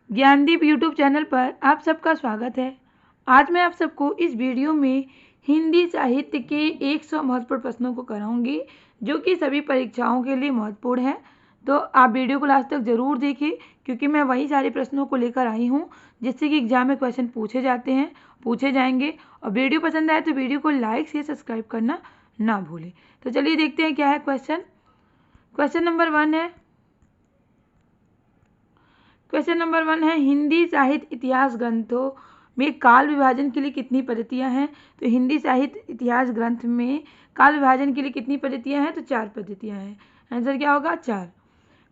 Gyandeep YouTube channel पर आप सबका स्वागत है। आज मैं आप सबको इस वीडियो में हिंदी साहित्य के 100 महत्वपूर्ण प्रश्नों को कराऊंगी जो कि सभी परीक्षाओं के लिए महत्वपूर्ण है। तो आप वीडियो को लास्ट तक ज़रूर देखें क्योंकि मैं वही सारे प्रश्नों को लेकर आई हूँ जिससे कि एग्जाम में क्वेश्चन पूछे जाएंगे। और वीडियो पसंद आए तो वीडियो को लाइक शेयर सब्सक्राइब करना ना भूलें। तो चलिए देखते हैं क्या है क्वेश्चन नंबर 1 है। क्वेश्चन नंबर 1 है, हिंदी साहित्य इतिहास ग्रंथों में काल विभाजन के लिए कितनी पद्धतियां हैं? तो हिंदी साहित्य इतिहास ग्रंथ में काल विभाजन के लिए कितनी पद्धतियां हैं? तो 4 पद्धतियां हैं। आंसर क्या होगा? 4।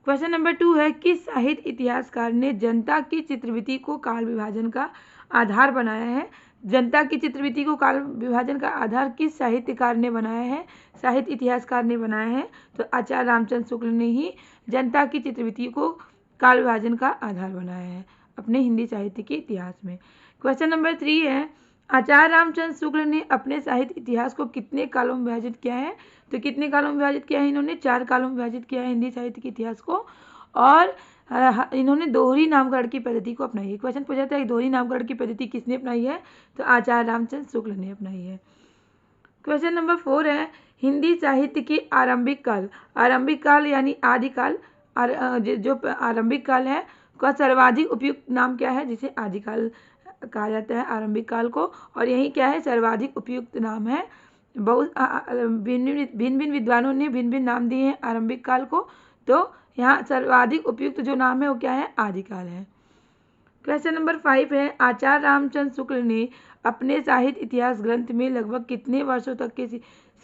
क्वेश्चन नंबर 2 है, किस साहित्य इतिहासकार ने जनता की चित्रवृत्ति को काल विभाजन का आधार बनाया है? जनता की चित्रवृत्ति को काल विभाजन का आधार किस साहित्यकार ने बनाया है? साहित्य इतिहासकार ने बनाया है। तो आचार्य रामचंद्र शुक्ल ने ही जनता की चित्रवृत्ति को काल विभाजन का आधार बनाया है अपने हिंदी साहित्य के इतिहास में। क्वेश्चन नंबर 3 है, आचार्य रामचंद्र शुक्ल ने अपने साहित्य इतिहास को कितने कालों में विभाजित किया है? तो कितने कालों में विभाजित किया है? इन्होंने 4 कालों में विभाजित किया है हिंदी साहित्य के इतिहास को। और इन्होंने दोहरी नामकरण की पद्धति को अपनाई है। क्वेश्चन पूछा था कि दोहरी नामकरण की पद्धति किसने अपनाई है? तो आचार्य रामचंद्र शुक्ल ने अपनाई है। क्वेश्चन नंबर 4 है, हिंदी साहित्य के आरंभिक काल यानी आदिकाल, जो आरंभिक काल है का सर्वाधिक उपयुक्त नाम क्या है? जिसे आदिकाल कहा जाता है आरंभिक काल को। और यही क्या है? सर्वाधिक उपयुक्त नाम है। बहुत भिन्न भिन्न विद्वानों ने भिन्न भिन्न नाम दिए हैं आरंभिक काल को। तो यहाँ सर्वाधिक उपयुक्त जो नाम है वो क्या है? आदिकाल है। क्वेश्चन नंबर 5 है, आचार्य रामचंद्र शुक्ल ने अपने साहित्य इतिहास ग्रंथ में लगभग कितने वर्षों तक के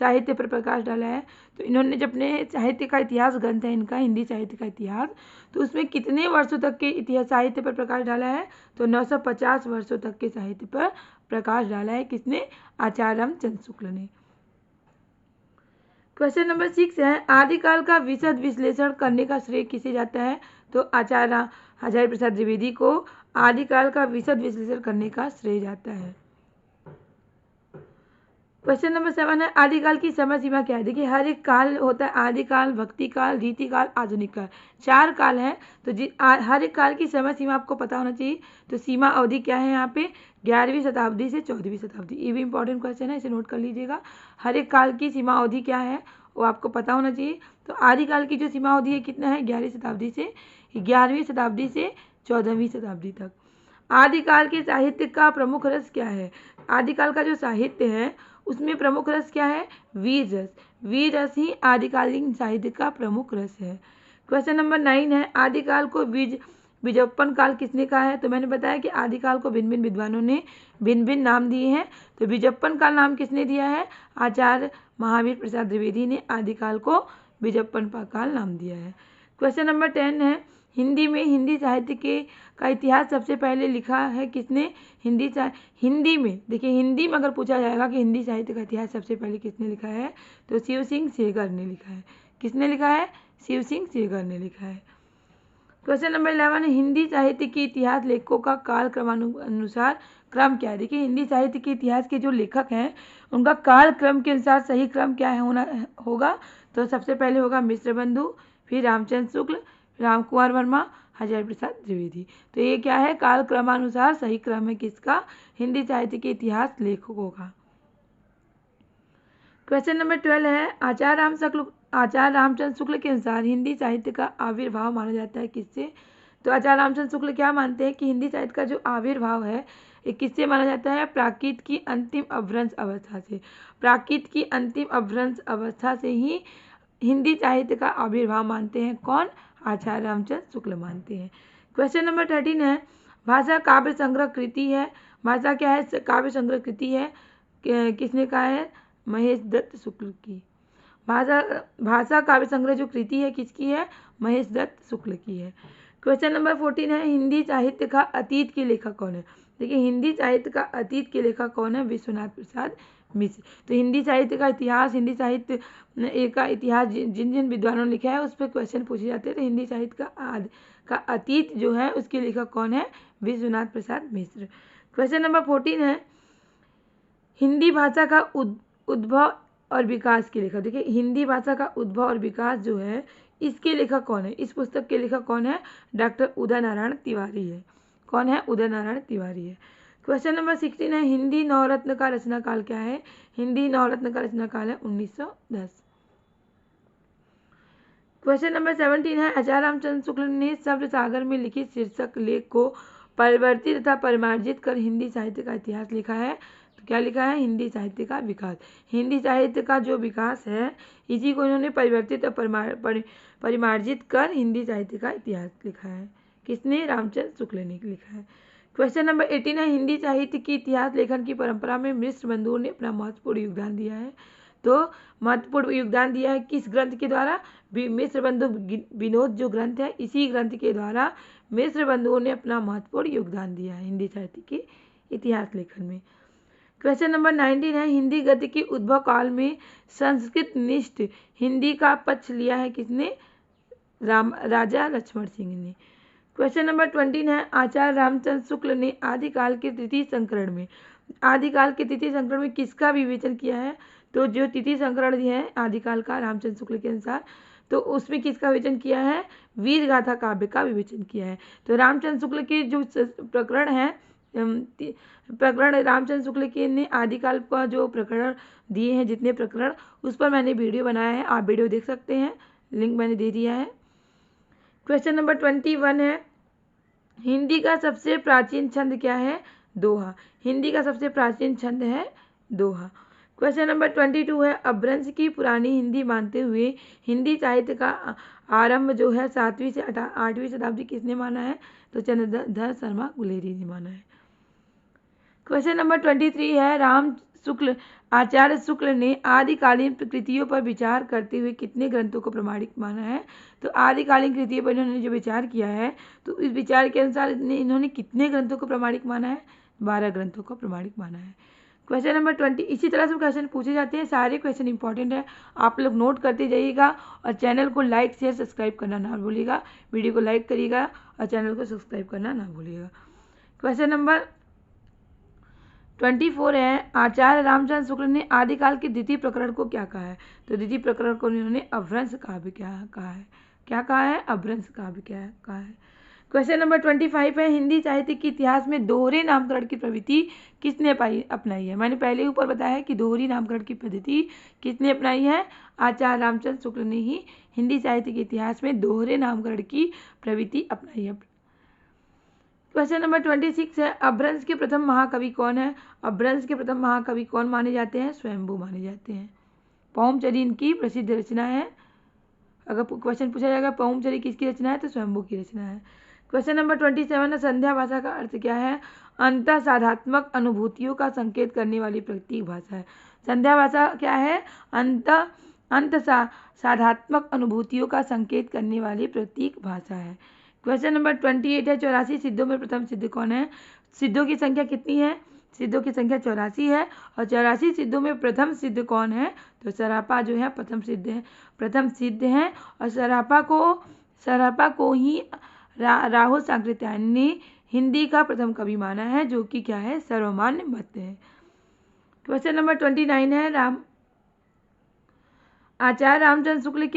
साहित्य पर प्रकाश डाला है? तो इन्होंने जब अपने साहित्य का इतिहास ग्रंथ है इनका हिंदी साहित्य का इतिहास, तो उसमें कितने वर्षों तक के इतिहास साहित्य पर प्रकाश डाला है? तो 950 वर्षों तक के साहित्य पर प्रकाश डाला है। किसने? आचार्य रामचंद्र शुक्ल ने। क्वेश्चन नंबर 6 है, आदिकाल का विशद विश्लेषण करने का श्रेय किसे जाता है? तो आचार्य हजारी प्रसाद द्विवेदी को आदिकाल का विशद विश्लेषण करने का श्रेय जाता है। क्वेश्चन नंबर 7 है, आदिकाल की समय सीमा क्या है? देखिए हर एक काल होता है आदिकाल, भक्ति काल, रीति काल, आधुनिक काल, 4 काल है। तो हर एक काल की समय सीमा आपको पता होना चाहिए। तो सीमा अवधि क्या है यहाँ पे? 11वीं शताब्दी से 14वीं शताब्दी। ये भी इंपॉर्टेंट क्वेश्चन है, इसे नोट कर लीजिएगा। हर एक काल की सीमा अवधि क्या है वो आपको पता होना चाहिए। तो आदिकाल की जो सीमा अवधि है कितना है? 11वीं शताब्दी से 14वीं शताब्दी तक। आदिकाल के साहित्य का प्रमुख रस क्या है? आदिकाल का जो साहित्य है उसमें प्रमुख रस क्या है? वीर रस। वीर रस ही आदिकालीन साहित्य का प्रमुख रस है। क्वेश्चन नंबर 9 है, आदिकाल को बीजप्पन काल किसने कहा है? तो मैंने बताया कि आदिकाल को भिन्न भिन्न विद्वानों ने भिन्न भिन्न नाम दिए हैं। तो बीजप्पन काल नाम किसने दिया है? आचार्य महावीर प्रसाद द्विवेदी ने आदिकाल को बीजप्पन काल नाम दिया है। क्वेश्चन नंबर 10 है, हिंदी में हिंदी साहित्य का इतिहास सबसे पहले लिखा है किसने? हिंदी में, देखिए हिंदी में अगर पूछा जाएगा कि हिंदी साहित्य का इतिहास सबसे पहले किसने लिखा है तो शिव सिंह सेगर ने लिखा है। किसने लिखा है? शिव सिंह सेगर ने लिखा है। क्वेश्चन नंबर 11 है, हिंदी साहित्य के इतिहास लेखकों का काल क्रमानुसार क्रम क्या है? देखिए हिंदी साहित्य के इतिहास के जो लेखक हैं उनका काल क्रम के अनुसार सही क्रम क्या है होगा? तो सबसे पहले होगा मिश्र बंधु, फिर रामचंद्र शुक्ल, राम कुमार वर्मा, हजारी प्रसाद द्विवेदी। तो ये क्या है? काल क्रमानुसार सही क्रम है किसका? हिंदी साहित्य के इतिहास लेखकों का। क्वेश्चन नंबर 12 है, आचार्य रामचंद्र शुक्ल के अनुसार हिंदी साहित्य का आविर्भाव माना जाता है किससे? तो आचार्य रामचंद्र शुक्ल क्या मानते हैं कि हिंदी साहित्य का जो आविर्भाव है ये किससे माना जाता है? प्राकृत की अंतिम अभ्रंश अवस्था से। प्राकृत की अंतिम अभ्रंश अवस्था से ही हिंदी साहित्य का आविर्भाव मानते हैं कौन? आचार्य रामचंद्र शुक्ल मानते हैं। क्वेश्चन नंबर 13 है, भाषा काव्य संग्रह कृति है। भाषा क्या है? काव्य संग्रह कृति है। किसने कहा है? महेश दत्त शुक्ल की। भाषा काव्य संग्रह जो कृति है किसकी है? महेश दत्त शुक्ल की है। क्वेश्चन नंबर 14 है, हिंदी साहित्य का अतीत के लेखक कौन है? देखिए हिंदी साहित्य का अतीत के लेखक कौन है? विश्वनाथ प्रसाद मिश्र। तो हिंदी साहित्य का इतिहास, हिंदी साहित्य का इतिहास जिन जिन विद्वानों ने लिखा है उस पर क्वेश्चन पूछे जाते हैं। तो हिंदी साहित्य का अतीत जो है उसके लेखक कौन है? विश्वनाथ प्रसाद मिश्र। क्वेश्चन नंबर 14 है, हिंदी भाषा का उद्भव और विकास के लेखक। देखिए हिंदी भाषा का उद्भव और विकास जो है इसके लेखक कौन है? इस पुस्तक के लेखक कौन है? डॉक्टर उदय नारायण तिवारी है। कौन है? उदय नारायण तिवारी है। क्वेश्चन नंबर 16 है हिंदी नवरत्न का रचना काल क्या है? हिंदी नवरत्न का रचना काल है 1910। क्वेश्चन नंबर 17 है आचार्य रामचंद्र शुक्ल ने शब्द सागर में लिखित शीर्षक लेख को परिवर्तित तथा परिमार्जित कर हिंदी साहित्य का इतिहास लिखा है। तो क्या लिखा है? हिंदी साहित्य का विकास। हिंदी साहित्य का जो विकास है इसी को इन्होंने परिवर्तित और परिमार्जित कर हिंदी साहित्य का इतिहास लिखा है। किसने? रामचंद्र शुक्ल ने लिखा है। क्वेश्चन नंबर 18 है हिंदी साहित्य की इतिहास लेखन की परंपरा में मिश्र बंधुओं ने अपना महत्वपूर्ण योगदान दिया है। तो महत्वपूर्ण योगदान दिया है किस ग्रंथ के द्वारा? मिश्र बंधु विनोद जो ग्रंथ है इसी ग्रंथ के द्वारा मिश्र बंधुओं ने अपना महत्वपूर्ण योगदान दिया है हिंदी साहित्य के इतिहास लेखन में। क्वेश्चन नंबर 19 है हिंदी गद्य की उद्भव काल में संस्कृत निष्ठ हिंदी का पक्ष लिया है किसने? राजा लक्ष्मण सिंह ने। क्वेश्चन नंबर 20 है आचार्य रामचंद्र शुक्ल ने आदिकाल के तृतीय संस्करण में किसका विवेचन किया है? तो जो तृतीय संस्करण है आदिकाल का रामचंद्र शुक्ल के अनुसार तो उसमें किसका विवेचन किया है? वीर गाथा काव्य का विवेचन किया है। तो रामचंद्र शुक्ल के जो प्रकरण है रामचंद्र शुक्ल के ने आदिकाल का जो प्रकरण दिए हैं जितने प्रकरण उस पर मैंने वीडियो बनाया है, आप वीडियो देख सकते हैं, लिंक मैंने दे दिया है। क्वेश्चन नंबर 21 है हिंदी का सबसे प्राचीन छंद क्या है? दोहा। हिंदी का सबसे प्राचीन छंद है दोहा। क्वेश्चन नंबर 22 है अपभ्रंश की पुरानी हिंदी मानते हुए हिंदी साहित्य का आरंभ जो है 7वीं से 8वीं शताब्दी किसने माना है? तो चंद्रधर शर्मा गुलेरी ने माना है। क्वेश्चन नंबर 23 है आचार्य शुक्ल ने आदिकालीन कृतियों पर विचार करते हुए कितने ग्रंथों को प्रमाणिक माना है? तो आदिकालीन कृतियों पर इन्होंने जो विचार किया है तो इस विचार के अनुसार इन्होंने कितने ग्रंथों को प्रमाणिक माना है? 12 ग्रंथों को प्रमाणिक माना है। क्वेश्चन नंबर 20 इसी तरह से क्वेश्चन पूछे जाते हैं, सारे क्वेश्चन इंपॉर्टेंट है, आप लोग नोट करते जाइएगा और चैनल को लाइक शेयर सब्सक्राइब करना ना भूलिएगा। वीडियो को लाइक करिएगा और चैनल को सब्सक्राइब करना ना भूलिएगा। क्वेश्चन नंबर 24 है आचार्य रामचंद्र शुक्ल ने आदिकाल के द्वितीय प्रकरण को क्या कहा है? तो द्वितीय प्रकरण को उन्होंने अपभ्रंश काव्य क्या कहा है? क्या कहा है? अपभ्रंश काव्य क्या कहा है? क्वेश्चन नंबर 25 है हिंदी साहित्य के इतिहास में दोहरे नामकरण की प्रवृत्ति किसने अपनाई है? मैंने पहले ऊपर बताया है कि दोहरी नामकरण की पद्धति किसने अपनाई है? आचार्य रामचंद्र शुक्ल ने ही हिंदी साहित्य के इतिहास में दोहरे नामकरण की प्रवृत्ति अपनाई है। क्वेश्चन नंबर 26 है अपभ्रंश के प्रथम महाकवि कौन है? अपभ्रंश के प्रथम महाकवि कौन माने जाते हैं? स्वयंभू माने जाते हैं। पहुमचरी इनकी प्रसिद्ध रचना है। अगर क्वेश्चन पूछा जाएगा पहुमचरी किसकी रचना है तो स्वयंभू की रचना है। क्वेश्चन नंबर 27 है संध्या भाषा का अर्थ क्या है? अंतः साधात्मक अनुभूतियों का संकेत करने वाली प्रतीक भाषा है। संध्या भाषा क्या है? अंत साधात्मक अनुभूतियों का संकेत करने वाली प्रतीक भाषा है। क्वेश्चन नंबर 28 है 84 सिद्धों में प्रथम सिद्ध कौन है? सिद्धों की संख्या कितनी है? सिद्धों की संख्या 84 है और 84 सिद्धों में प्रथम सिद्ध कौन है? तो सरापा जो है प्रथम सिद्ध है और सरापा को ही राहुल सांकृत्यायन ने हिंदी का प्रथम कवि माना है जो कि क्या है? सर्वमान्य मत है। क्वेश्चन नंबर 29 है आचार्य रामचंद्र शुक्ल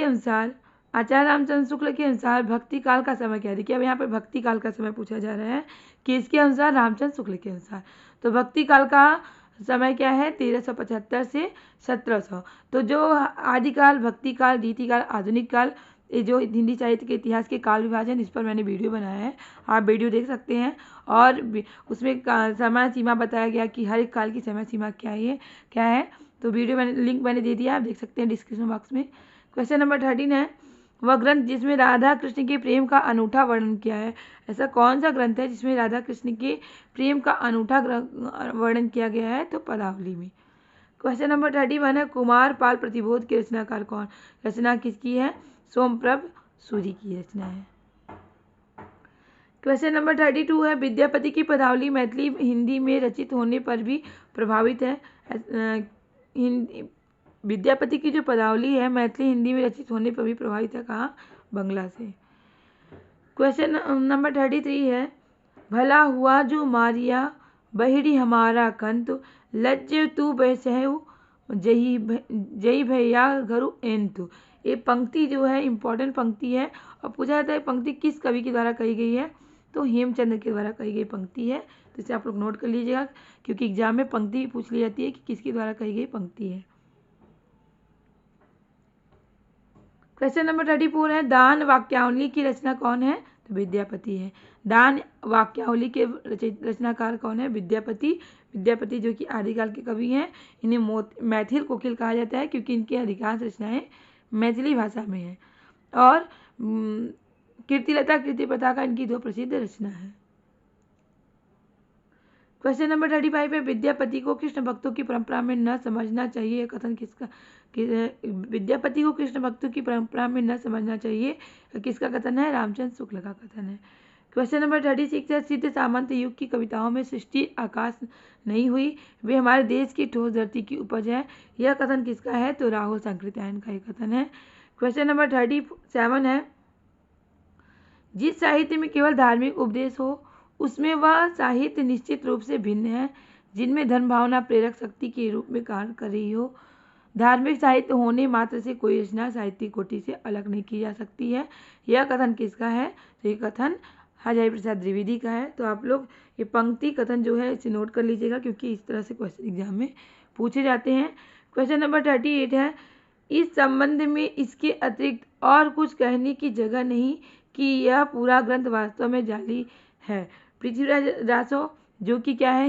के अनुसार भक्ति काल का समय क्या है? देखिए अब यहाँ पर भक्ति काल का समय पूछा जा रहा है कि इसके अनुसार रामचंद्र शुक्ल के अनुसार तो भक्ति काल का समय क्या है? 1375 से 1700। तो जो आदिकाल, भक्ति काल, रीति काल, आधुनिक काल, ये जो हिंदी साहित्य के इतिहास के काल विभाजन इस पर मैंने वीडियो बनाया है, आप वीडियो देख सकते हैं और उसमें समय सीमा बताया गया कि हर एक काल की समय सीमा क्या है। तो वीडियो लिंक मैंने दे दिया, आप देख सकते हैं डिस्क्रिप्शन बॉक्स में। क्वेश्चन नंबर 13 है वह ग्रंथ जिसमें राधा कृष्ण के प्रेम का अनूठा वर्णन किया है? ऐसा कौन सा ग्रंथ है जिसमें राधा कृष्ण के प्रेम का अनूठा वर्णन किया गया है? तो पदावली में। क्वेश्चन नंबर 31 है कुमार पाल प्रतिबोध के रचनाकार कौन? रचना किसकी है? सोमप्रभ सूरी की रचना है। क्वेश्चन नंबर 32 है विद्यापति की पदावली मैथिली हिंदी में रचित होने पर भी प्रभावित है। विद्यापति की जो पदावली है मैथिली हिंदी में रचित होने पर भी प्रभावित है कहाँ? बंगला से। क्वेश्चन नंबर 33 है भला हुआ जो मारिया बहिरी हमारा कंतु लज्जे तू बैसहु जही भैया घरु एंतु। ये पंक्ति जो है इम्पोर्टेंट पंक्ति है और पूछा जाता है पंक्ति किस कवि के द्वारा कही गई है? तो हेमचंद्र के द्वारा कही गई पंक्ति है। तो इसे आप लोग नोट कर लीजिएगा, क्योंकि एग्जाम में पंक्ति भी पूछ ली जाती है कि किसके द्वारा कही गई पंक्ति है। क्वेश्चन नंबर 34 है, दान वाक्यावली की रचना कौन है? तो विद्यापति है। दान वाक्यावली के रचनाकार कौन है? विद्यापति। विद्यापति जो कि आदिकाल के कवि हैं। इन्हें मैथिल कोकिल कहा जाता है, क्योंकि इनकी अधिकांश रचनाएं मैथिली भाषा में है। और कीर्तिलता कीर्तिप्रथा का इनकी 2 प्रसिद्ध रचना है। क्वेश्चन नंबर 35 है, विद्यापति को कृष्ण भक्तों की परंपरा में न समझना चाहिए, यह कथन किसका? विद्यापति को कृष्ण भक्तों की परंपरा में न समझना चाहिए, किसका कथन है? रामचंद्र शुक्ल का कथन है। क्वेश्चन नंबर 36 है, सिद्ध सामंत युग की कविताओं में सृष्टि आकाश नहीं हुई, वे हमारे देश की ठोस धरती की उपज है, यह कथन किसका है? तो राहुल सांकृत्यायन का यह कथन है। क्वेश्चन नंबर 37 है, जिस साहित्य में केवल धार्मिक उपदेश हो उसमें वह साहित्य निश्चित रूप से भिन्न है, जिनमें धर्म भावना प्रेरक शक्ति के रूप में कार्य कर रही हो। धार्मिक साहित्य होने मात्र से कोई रचना साहित्यिक कोटि से अलग नहीं की जा सकती है, यह कथन किसका है? तो ये कथन हजारी प्रसाद द्विवेदी का है। तो आप लोग ये पंक्ति कथन जो है इसे नोट कर लीजिएगा, क्योंकि इस तरह से क्वेश्चन एग्जाम में पूछे जाते हैं। क्वेश्चन नंबर 38 है, इस संबंध में इसके अतिरिक्त और कुछ कहने की जगह नहीं कि यह पूरा ग्रंथ वास्तव में जाली है। पृथ्वीराज रासो जो कि क्या है?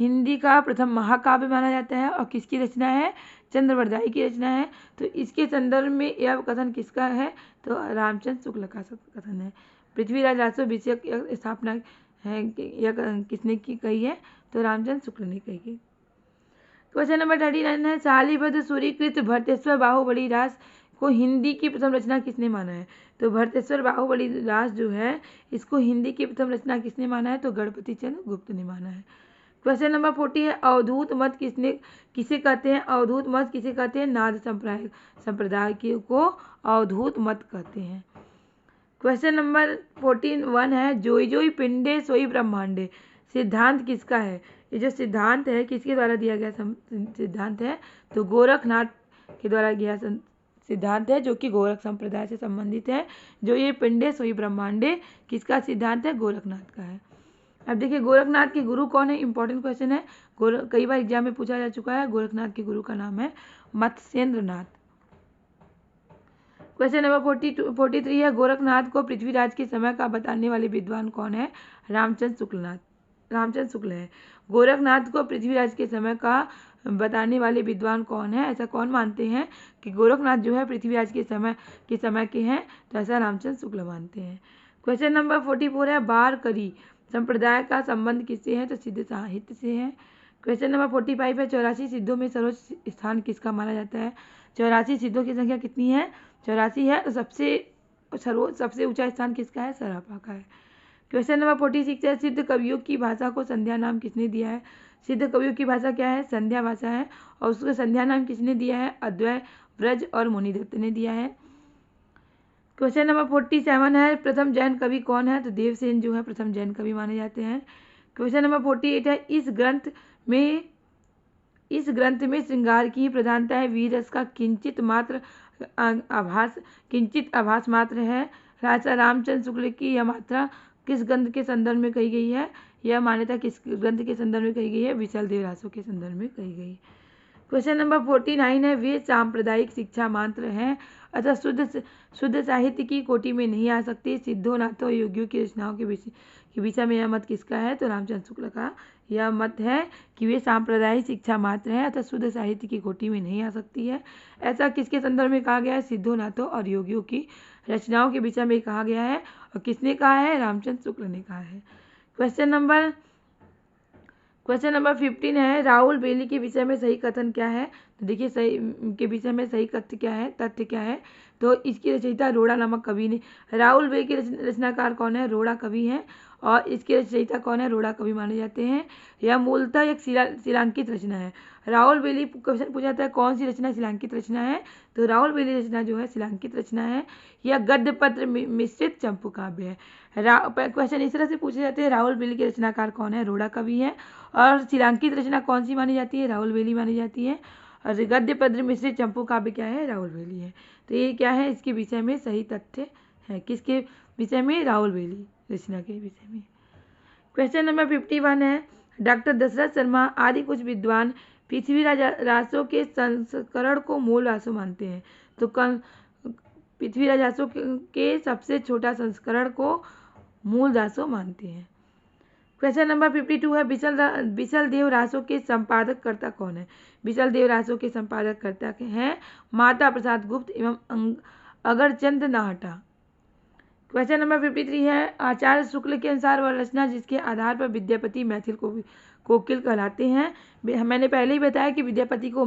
हिंदी का प्रथम महाकाव्य माना जाता है, और किसकी रचना है? चंद्रवरदाई की रचना है। तो इसके संदर्भ में यह कथन किसका है? तो रामचंद्र शुक्ल का कथन है। पृथ्वीराज रासो विषय स्थापना है, यह किसने की कही है? तो रामचंद्र शुक्ल ने कही है। क्वेश्चन नंबर 39 है, शालिभद्र सूरीकृत भरतेश्वर बाहुबली रास को हिंदी की प्रथम रचना किसने माना है? तो भरतेश्वर बाहुबली रास जो है इसको हिंदी की प्रथम रचना किसने माना है? तो गणपति चंद्र गुप्त ने माना है। क्वेश्चन नंबर 40 है, अवधूत मत किसे कहते हैं? अवधूत मत किसे कहते हैं? नाथ संप्रदाय को अवधूत मत कहते हैं। क्वेश्चन नंबर 41 है, जोई जोई पिंडे सोई ब्रह्मांडे सिद्धांत किसका है? ये जो सिद्धांत है किसके द्वारा दिया गया सिद्धांत है? तो गोरखनाथ के द्वारा दिया सिद्धांत है, जो कि गोरख संप्रदाय से संबंधित है। जो ये पिंडे सोई ब्रह्मांडे किसका सिद्धांत है? गोरखनाथ का है। अब देखिए गोरखनाथ के गुरु कौन है? इंपॉर्टेंट क्वेश्चन है, कई बार एग्जाम में पूछा जा चुका है। गोरखनाथ के गुरु का नाम है मत्स्येंद्र नाथ। क्वेश्चन नंबर 43 है, गोरखनाथ को पृथ्वीराज के समय का बताने वाले विद्वान कौन है? रामचंद्र शुक्ल है। गोरखनाथ को पृथ्वीराज के समय का बताने वाले विद्वान कौन है? ऐसा कौन मानते हैं कि गोरखनाथ जो है पृथ्वीराज के समय के हैं? तो ऐसा रामचंद्र शुक्ल मानते हैं। क्वेश्चन नंबर 44 है, बारकरी संप्रदाय का संबंध किससे है? तो सिद्ध साहित्य से है। क्वेश्चन नंबर 45 है, 84 सिद्धों में सर्वोच्च स्थान किसका माना जाता है? 84 सिद्धों की संख्या कितनी है? 84 है। तो सबसे ऊंचा स्थान किसका है? सरापा का है। क्वेश्चन नंबर 46 है, सिद्ध कवियों की भाषा को संध्या नाम किसने दिया है? सिद्ध कवियों की भाषा क्या है? संध्या भाषा है। और उसको संध्या नाम किसने दिया है? अद्वैय, ब्रज और मुनिदत्त ने दिया है। क्वेश्चन नंबर 47 है, प्रथम जैन कवि कौन है? तो देवसेन जो है प्रथम जैन कवि माने जाते हैं। क्वेश्चन नंबर 48 है, इस ग्रंथ में श्रृंगार की प्रधानता है, वीर रस का किंचित आभास मात्र है। राजा रामचंद्र शुक्ल की यह मात्रा किस ग्रंथ के संदर्भ में कही गई है? यह मान्यता किस ग्रंथ के संदर्भ में कही गई है? विशाल देव रासो के संदर्भ में कही गई। क्वेश्चन नंबर 49 है, वे सांप्रदायिक शिक्षा मात्र हैं अतः शुद्ध साहित्य की कोटि में नहीं आ सकती। सिद्धों नाथों योगियों की रचनाओं के विषय में यह मत किसका है? तो रामचंद्र शुक्ल का यह मत है कि वे सांप्रदायिक शिक्षा मात्र है अतः शुद्ध साहित्य की कोटि में नहीं आ सकती है। ऐसा किसके संदर्भ में कहा गया है? सिद्धों नाथों और योगियों की रचनाओं के विषय में कहा गया है। और किसने कहा है? रामचंद्र शुक्ल ने कहा है। क्वेश्चन नंबर 15 है, राहुल बेली के विषय में सही कथन क्या है? तो देखिए सही के विषय में सही तथ्य क्या है? तो इसकी रचयिता रोड़ा नामक कवि ने। राहुल बेली के रचनाकार कौन है? रोड़ा कवि है। और इसके रचयिता कौन है? रोड़ा कवि माने जाते हैं। यह मूलतः एक शिलांकित रचना है। राहुल बेली क्वेश्चन पूछा जाता है कौन सी रचना शिलांकित रचना है? तो राहुल बेली रचना जो है शिलांकित रचना है। यह गद्य पत्र मिश्रित चंपू काव्य है। क्वेश्चन इस तरह से पूछे जाते हैं, राहुल बेली के रचनाकार कौन है? रोड़ा कवि है। और शिलांकित रचना कौन सी मानी जाती है? राहुल बेली मानी जाती है। और गद्य पद्य मिश्रित चंपू काव्य क्या है? राहुल बेली है। तो ये क्या है? इसके विषय में सही तथ्य है। किसके विषय में? राहुल बेली रचना के विषय में। क्वेश्चन नंबर 51 है, डॉक्टर दशरथ शर्मा आदि कुछ विद्वान पृथ्वीराज रासों के संस्करण को मूल रासों मानते हैं। तो पृथ्वीराज रासों के सबसे छोटा संस्करण को मूल रासों मानते हैं। क्वेश्चन नंबर 52 है, बिसल देव रासों के संपादक कर्ता कौन है? बिसल देव रासों के संपादक कर्ता हैं माता प्रसाद गुप्त एवं अगरचंद नाहटा। क्वेश्चन नंबर 53 है, आचार्य शुक्ल के अनुसार वह रचना जिसके आधार पर विद्यापति मैथिल कोकिल कहलाते हैं। मैंने पहले ही बताया कि विद्यापति को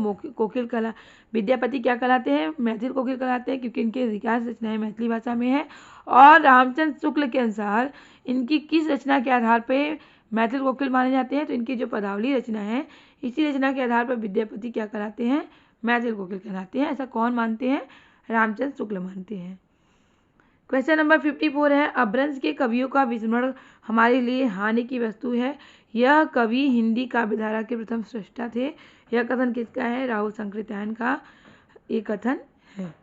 विद्यापति क्या कहलाते हैं? मैथिल कोकिल कहलाते हैं, क्योंकि इनके अधिकांश रचनाएं मैथिली भाषा में है। और रामचंद्र शुक्ल के अनुसार इनकी किस रचना के आधार पर मैथिल कोकिल माने जाते हैं? तो इनकी जो पदावली रचना है, इसी रचना के आधार पर विद्यापति क्या कहलाते हैं? मैथिल कोकिल कहलाते हैं। ऐसा कौन मानते हैं? रामचंद्र शुक्ल मानते हैं। क्वेश्चन नंबर 54 है, अपभ्रंश के कवियों का विस्मरण हमारे लिए हानि की वस्तु है। यह कवि हिंदी काव्यधारा के प्रथम सृष्टा थे। यह कथन किसका है? राहुल सांकृत्यायन का ये कथन है।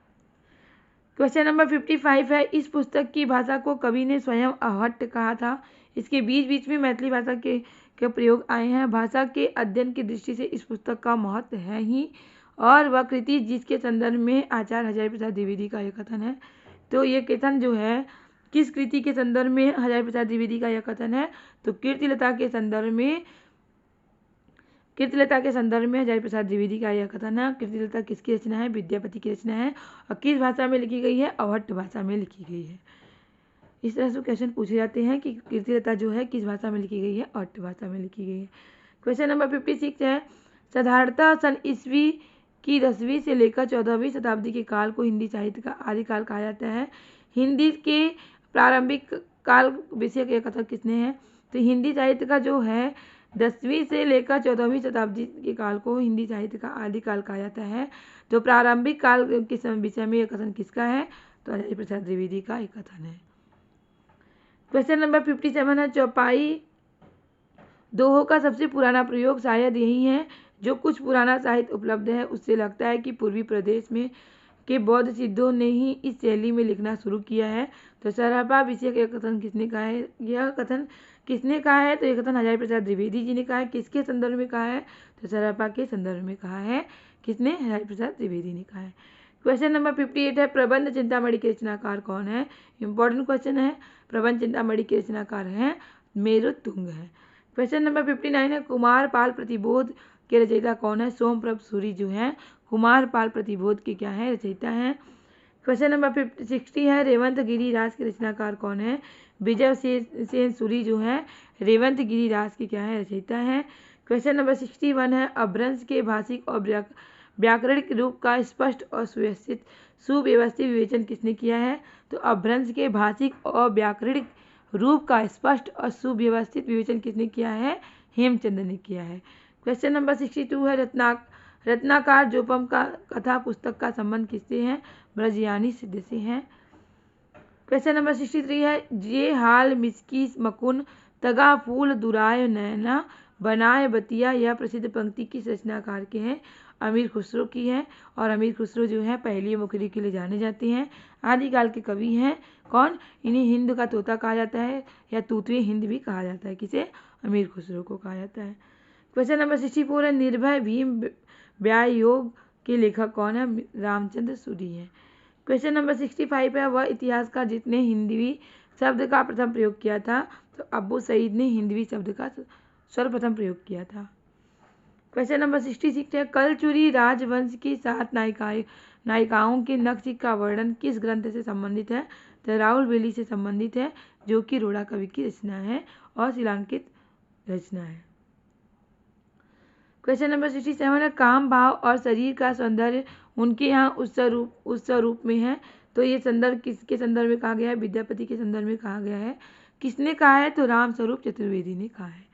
क्वेश्चन नंबर 55 है, इस पुस्तक की भाषा को कवि ने स्वयं अहट्ट कहा था। इसके बीच बीच में मैथिली भाषा के प्रयोग आए हैं। भाषा के अध्ययन की दृष्टि से इस पुस्तक का महत्व है ही, और वह कृति जिसके संदर्भ में आचार्य हजारी प्रसाद द्विवेदी का यह कथन है। तो ये कथन जो है किस कृति के संदर्भ में हजारी प्रसाद द्विवेदी का यह कथन है? तो कीर्तिलता के संदर्भ में हजारी प्रसाद द्विवेदी का यह कथन है। कीर्तिलता किसकी रचना है? विद्यापति की रचना है। और किस भाषा में लिखी गई है? अवहट्ट भाषा में लिखी गई है। इस तरह से क्वेश्चन पूछे जाते हैं कि कीर्तिलता जो है किस भाषा में लिखी गई है? अवहट्ट भाषा में लिखी गई है। क्वेश्चन नंबर 56 है, साधारणतः सन ईस्वी की 10वीं से लेकर 14वीं शताब्दी के काल को हिंदी साहित्य का आदिकाल कहा जाता है। हिंदी के प्रारंभिक काल विषय के कथन किसने है? तो हिंदी साहित्य का जो है 10वीं से लेकर 14वीं शताब्दी के काल को हिंदी साहित्य का आदिकाल कहा जाता है। तो प्रारंभिक काल के विषय में यह कथन किसका है? तो हजारी प्रसाद द्विवेदी का एक कथन है। क्वेश्चन नंबर 57 है, चौपाई दोहों का सबसे पुराना प्रयोग शायद यही है। जो कुछ पुराना साहित्य उपलब्ध है उससे लगता है कि पूर्वी प्रदेश में के बौद्ध सिद्धों ने ही इस शैली में लिखना शुरू किया है। तो सरापा विषय का कथन किसने कहा है? यह कथन किसने कहा है? तो यह कथन हजारी प्रसाद द्विवेदी जी ने कहा है। किसके संदर्भ में कहा है? तो सरापा के संदर्भ में कहा है। किसने? हजारी प्रसाद द्विवेदी ने कहा है। क्वेश्चन नंबर 58 है, प्रबंध चिंतामणि के रचनाकार कौन है? इंपॉर्टेंट क्वेश्चन है। प्रबंध चिंतामणि के रचनाकार हैं मेरुतुंग है। क्वेश्चन नंबर 59 है, कुमार पाल प्रतिबोध के रचयिता कौन है? सोमप्रभ सूरी जो हैं कुमार पाल प्रतिबोध के क्या है? रचयिता हैं। क्वेश्चन नंबर 60 है, रेवंत गिरिराज के रचनाकार कौन है? विजय सेन सूरी जो हैं रेवंत गिरिराज के क्या है? रचयिता हैं। क्वेश्चन नंबर 61 है, अपभ्रंश के भाषिक और व्याकरणिक रूप का स्पष्ट और सुव्यवस्थित विवेचन किसने किया है? तो अपभ्रंश के भाषिक और व्याकरणिक रूप का स्पष्ट और सुव्यवस्थित विवेचन किसने किया है? हेमचंद ने किया है। क्वेश्चन नंबर 62 है, रत्नाकर जोपम का कथा पुस्तक का संबंध किससे है? ब्रजयानी सिद्ध से है। क्वेश्चन नंबर 63 है, जे हाल मिसकी मकुन तगा फूल दुराय नैना बनाए बतिया, यह प्रसिद्ध पंक्ति किस रचनाकार के हैं? अमीर खुसरो की है। और अमीर खुसरो जो है पहली मुकरी के लिए जाने जाते हैं। आदिकाल के कवि हैं। कौन? इन्हें हिंद का तोता कहा जाता है या तूतवे हिंद भी कहा जाता है। किसे? अमीर खुसरो को कहा जाता है। क्वेश्चन नंबर 64 है, निर्भय भीम व्यायोग के लेखक कौन है? रामचंद्र सूरी है। क्वेश्चन नंबर 65 है, वह इतिहासकार जिसने हिंदवी शब्द का प्रथम प्रयोग किया था? तो अब्बू सईद ने हिंदवी शब्द का सर्वप्रथम प्रयोग किया था। क्वेश्चन नंबर 66 है, कलचुरी राजवंश की 7 नायिकाओं के नक्श का वर्णन किस ग्रंथ से संबंधित है? तो राहुल बेली से संबंधित है, जो कि रोड़ा कवि की रचना है और शिलांकित रचना है। क्वेश्चन नंबर 67 है, काम भाव और शरीर का सौंदर्य उनके यहाँ उत्सव रूप में है। तो ये संदर्भ किसके संदर्भ में कहा गया है? विद्यापति के संदर्भ में कहा गया है। किसने कहा है? तो राम स्वरूप चतुर्वेदी ने कहा है।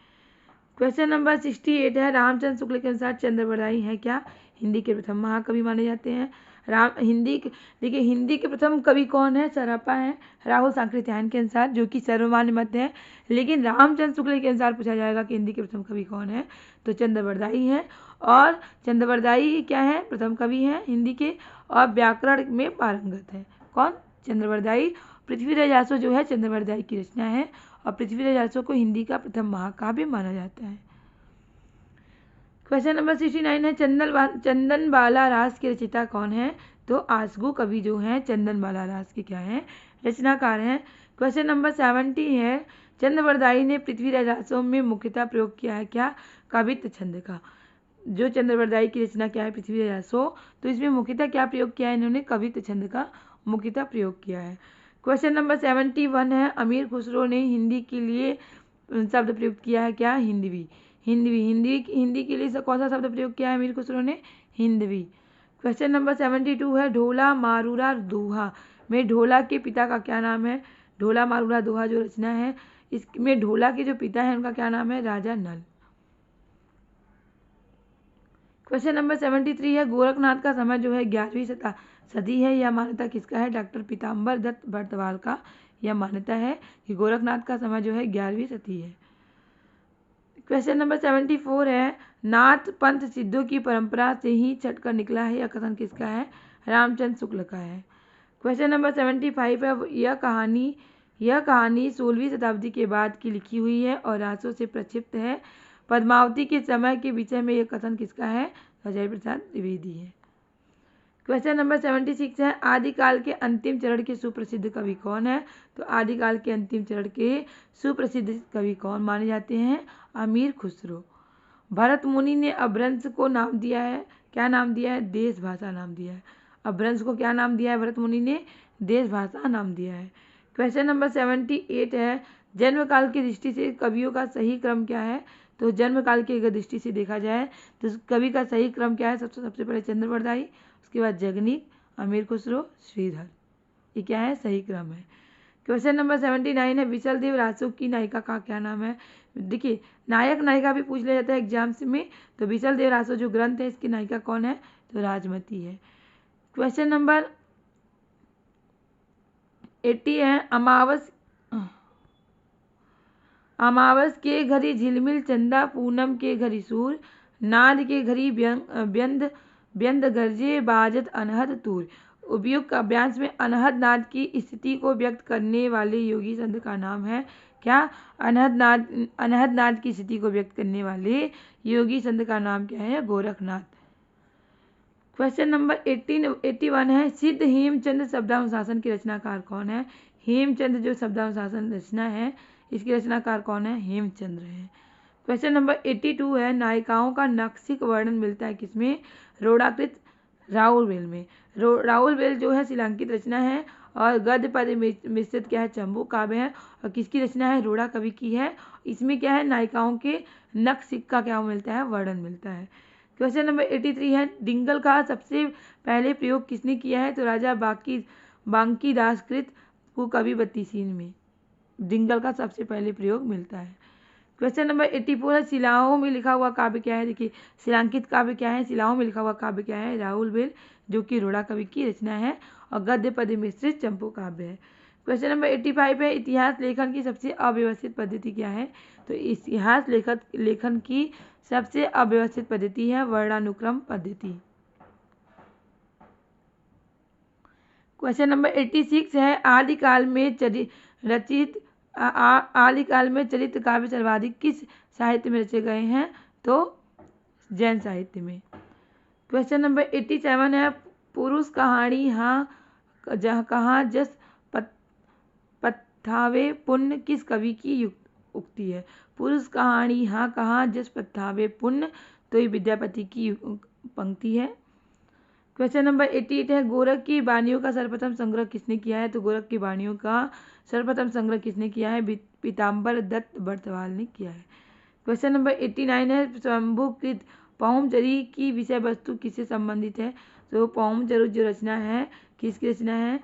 क्वेश्चन नंबर 68 है, रामचंद्र शुक्ल के अनुसार चंद्रबरदाई है क्या? हिंदी के प्रथम महाकवि माने जाते हैं। देखिए हिंदी के प्रथम कवि कौन है? सरापा है राहुल सांकृत्यायन के अनुसार, जो कि सर्वमान्य मत है। लेकिन रामचंद्र शुक्ल के अनुसार पूछा जाएगा कि हिंदी के प्रथम कवि कौन है? तो चंद्रबरदाई है। और चंद्रबरदाई क्या है? प्रथम कवि हैं हिंदी के, और व्याकरण में पारंगत है। कौन? चंद्रबरदाई। पृथ्वीराज आसो जो है चंद्रवरदाई की रचना है और पृथ्वीराज आसो को हिंदी का प्रथम महाकाव्य माना जाता है। क्वेश्चन नंबर 69 है चंदन बाला रास के रचयिता कौन है? तो आसगू कवि जो हैं चंदन बाला रास के क्या हैं? रचनाकार हैं। क्वेश्चन नंबर 70 है चंद्रवरदाई ने पृथ्वीराज आसो में मुख्यतः प्रयोग किया है क्या? कवित्व छंद का। जो चंद्रवरदाई की रचना क्या है पृथ्वीराज आसो, तो इसमें मुख्यतः क्या प्रयोग किया है इन्होंने? कवित्व छंद का मुख्यतः प्रयोग किया है। क्वेश्चन नंबर 71 है अमीर खुसरो ने हिंदी के लिए शब्द प्रयोग किया है क्या? हिंदवी। हिंदी के लिए कौन सा शब्द प्रयोग किया है अमीर खुसरो ने? हिंदवी। क्वेश्चन नंबर 72 है ढोला मारूरा दोहा में ढोला के पिता का क्या नाम है? ढोला मारूरा दोहा जो रचना है इसमें ढोला के जो पिता है उनका क्या नाम है? राजा नल। क्वेश्चन नंबर 73 है गोरखनाथ का समय जो है 11वीं सदी है। यह मान्यता किसका है? डॉक्टर पीताम्बर दत्त बर्तवाल का यह मान्यता है कि गोरखनाथ का समय जो है 11वीं सदी है। क्वेश्चन नंबर 74 है नाथ पंथ सिद्धों की परंपरा से ही छटकर निकला है। यह कथन किसका है? रामचंद्र शुक्ल का है। क्वेश्चन नंबर 75 है यह कहानी 16वीं शताब्दी के बाद की लिखी हुई है और रासों से प्रक्षिप्त है। पद्मावती के समय के विषय में यह कथन किसका है? अजय प्रसाद द्विवेदी है। क्वेश्चन नंबर 76 है आदिकाल के अंतिम चरण के सुप्रसिद्ध कवि कौन है? तो आदिकाल के अंतिम चरण के सुप्रसिद्ध कवि कौन माने जाते हैं? अमीर खुसरो। भरत मुनि ने अपभ्रंश को नाम दिया है, क्या नाम दिया है? देश भाषा नाम दिया है। अपभ्रंश को क्या नाम दिया है भरत मुनि ने? देश भाषा नाम दिया है। क्वेश्चन नंबर 78 है जन्म काल की दृष्टि से कवियों का सही क्रम क्या है? तो जन्म काल की अगर दृष्टि से देखा जाए तो कवि का सही क्रम क्या है? सबसे पहले चंद्रवरदाई, उसके बाद जगनीक, अमीर खुसरो, श्रीधर। ये क्या है? सही क्रम है। क्वेश्चन नंबर 79 है विशल देव रासो की नायिका का क्या नाम है? देखिए नायक नायिका भी पूछ लिया जाता है एग्जाम्स में, तो विशल देव रासो जो ग्रंथ है इसकी नायिका कौन है? तो राजमती है। क्वेश्चन नंबर 80 है अमावस के घड़ी झिलमिल चंदा, पूनम के घड़ी सूर, नाद के घड़ी व्यंद गरजे, बाजत अनहद तूर। उपयुक्त काव्यांश में अनहद नाद की स्थिति को व्यक्त करने वाले योगी संत का नाम है क्या? अनहद नाद की स्थिति को व्यक्त करने वाले योगी संत का नाम क्या है? गोरखनाथ। क्वेश्चन नंबर 81 है सिद्ध हेमचंद शब्दानुशासन के रचनाकार कौन है? हेमचंद जो शब्दानुशासन रचना है इसके रचनाकार कौन है? हेमचंद्र है। क्वेश्चन नंबर 82 है नायिकाओं का नक्सिक वर्णन मिलता है किसमें? रोड़ाकृत राउलवेल में। राउलवेल जो है शिलांकित रचना है और गद्य पद मिश्रित क्या है? चंबू काव्य है और किसकी रचना है? रोड़ा कवि की है। इसमें क्या है? नायिकाओं के नक्सिक का क्या मिलता है? वर्णन मिलता है। क्वेश्चन नंबर 83 है डिंगल का सबसे पहले प्रयोग किसने किया है? तो राजा बांकी दासकृत को कवि 32 में डिंगल का सबसे पहले प्रयोग मिलता है। क्वेश्चन नंबर 84 है शिलाओं में लिखा हुआ काव्य क्या है? देखिए शिलांकित काव्य क्या है? शिलाओं में लिखा हुआ काव्य क्या है? राउलवेल जो कि रोड़ा कवि की रचना है और गद्य पद्य मिश्रित चंपू काव्य है। क्वेश्चन नंबर 85 है इतिहास लेखन की सबसे अव्यवस्थित पद्धति क्या है? तो इतिहास लेखन की सबसे अव्यवस्थित पद्धति है वर्णानुक्रम पद्धति। क्वेश्चन नंबर 86 है आदिकाल में चरित काव्य सर्वाधिक किस साहित्य में रचे गए हैं? तो जैन साहित्य में। क्वेश्चन नंबर 87 है पुरुष कहानी कहाँ जस पत्थावे पुण्य किस कवि की उक्ति है? पुरुष कहानी कहाँ जस पत्थावे पुण्य, तो ये विद्यापति की पंक्ति है। क्वेश्चन नंबर 88 है गोरख की वाणियों का सर्वप्रथम संग्रह किसने किया है? तो गोरख की वाणियों का सर्वप्रथम संग्रह किसने किया है? पीताम्बर दत्त बर्तवाल ने किया है। क्वेश्चन नंबर 89 है स्वयंभूकृत पहुमचरी की विषय वस्तु किससे संबंधित है? तो पहुमचरू जो रचना है किसकी रचना है?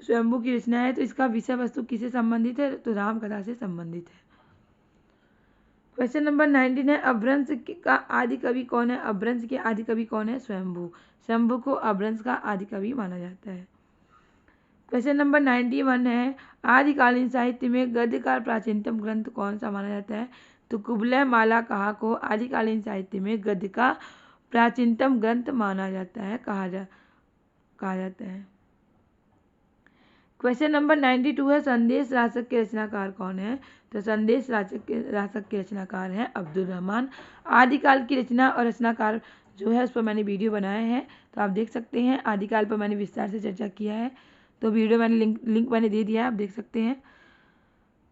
स्वयंभू की रचना है। तो इसका विषय वस्तु किससे संबंधित है? तो राम कथा से संबंधित है। क्वेश्चन नंबर 19 है अपभ्रंश का आदि कवि कौन है? अपभ्रंश के आदि कवि कौन है? स्वयंभू को अपभ्रंश का आदि कवि माना जाता है। क्वेश्चन नंबर 91 है आदिकालीन साहित्य में गद्य का प्राचीनतम ग्रंथ कौन सा माना जाता है? तो कुबलय माला कहा को आदिकालीन साहित्य में गद्य का प्राचीनतम ग्रंथ माना जाता है, कहा जाता है। क्वेश्चन नंबर 92 है संदेश रासक के रचनाकार कौन है? तो संदेश रासक के रचनाकार हैं अब्दुल रहमान। आदिकाल की रचना और रचनाकार जो है उस पर मैंने वीडियो बनाए हैं, तो आप देख सकते हैं। आदिकाल पर मैंने विस्तार से चर्चा किया है, तो वीडियो मैंने लिंक मैंने दे दिया है, आप देख सकते हैं।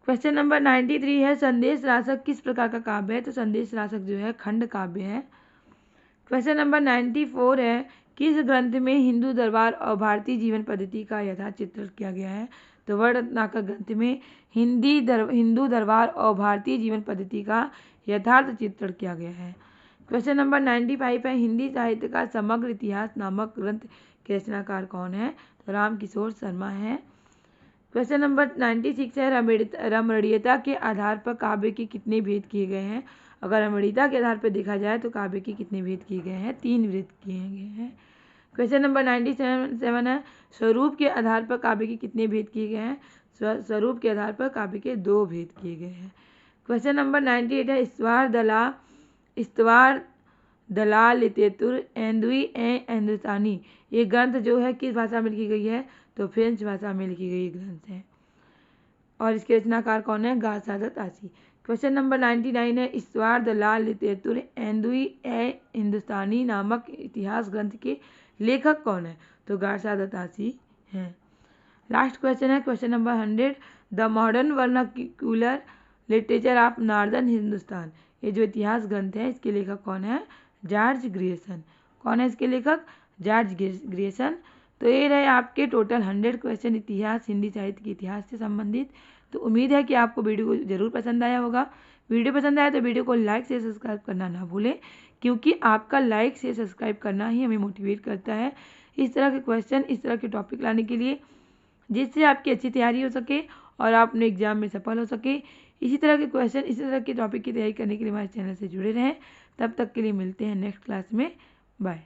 क्वेश्चन नंबर 93 है संदेश रासक किस प्रकार का काव्य है? तो संदेश रासक जो है खंड काव्य है। क्वेश्चन नंबर 94 है किस ग्रंथ में हिंदू दरबार और भारतीय जीवन पद्धति का यथार्थ चित्रण किया गया है? तो वर्णरत्नाकर ग्रंथ में हिंदू दरबार और भारतीय जीवन पद्धति का यथार्थ चित्रण किया गया है। क्वेश्चन नंबर 95 है हिंदी साहित्य का समग्र इतिहास नामक ग्रंथ के रचनाकार कौन है? तो रामकिशोर शर्मा है। क्वेश्चन नंबर 96 है रमणीयता के आधार पर काव्य के कितने भेद किए गए हैं? अगर रमणीयता के आधार पर देखा जाए तो काव्य के कितने भेद किए गए हैं? 3 भेद किए गए हैं। क्वेश्चन नंबर 97 है स्वरूप के आधार पर काव्य के कितने भेद किए गए हैं? स्वरूप के आधार पर काव्य के 2 भेद किए गए हैं। क्वेश्चन नंबर 98 है इस्तवार दलाल लितेतुर एंदुई हिंदुस्तानी ये ग्रंथ जो है किस भाषा में लिखी गई है? तो फ्रेंच भाषा में लिखी गई ग्रंथ है, और इसके रचनाकार कौन है? गासादत आसी। क्वेश्चन नंबर 99 है इस्तवार दलाल लितेतुर एंदुई हिंदुस्तानी नामक इतिहास ग्रंथ के लेखक कौन है? तो गासादत आसी हैं। लास्ट क्वेश्चन है question number 100 the modern vernacular literature of northern Hindustan ये जो इतिहास ग्रंथ है इसके लेखक कौन है? George Grierson. कौन है इसके लेखक? George Grierson. तो ये रहे आपके टोटल 100 क्वेश्चन इतिहास हिंदी साहित्य के इतिहास से संबंधित। तो उम्मीद है कि आपको वीडियो को जरूर पसंद आया होगा। वीडियो पसंद आया तो वीडियो को लाइक से सब्सक्राइब करना ना भूलें, क्योंकि आपका लाइक से सब्सक्राइब करना ही हमें मोटिवेट करता है इस तरह के क्वेश्चन इस तरह के टॉपिक लाने के लिए, जिससे आपकी अच्छी तैयारी हो सके और आप अपने एग्जाम में सफल हो सके। इसी तरह के क्वेश्चन इसी तरह के टॉपिक की तैयारी करने के लिए हमारे चैनल से जुड़े रहें। तब तक के लिए मिलते हैं नेक्स्ट क्लास में। बाय।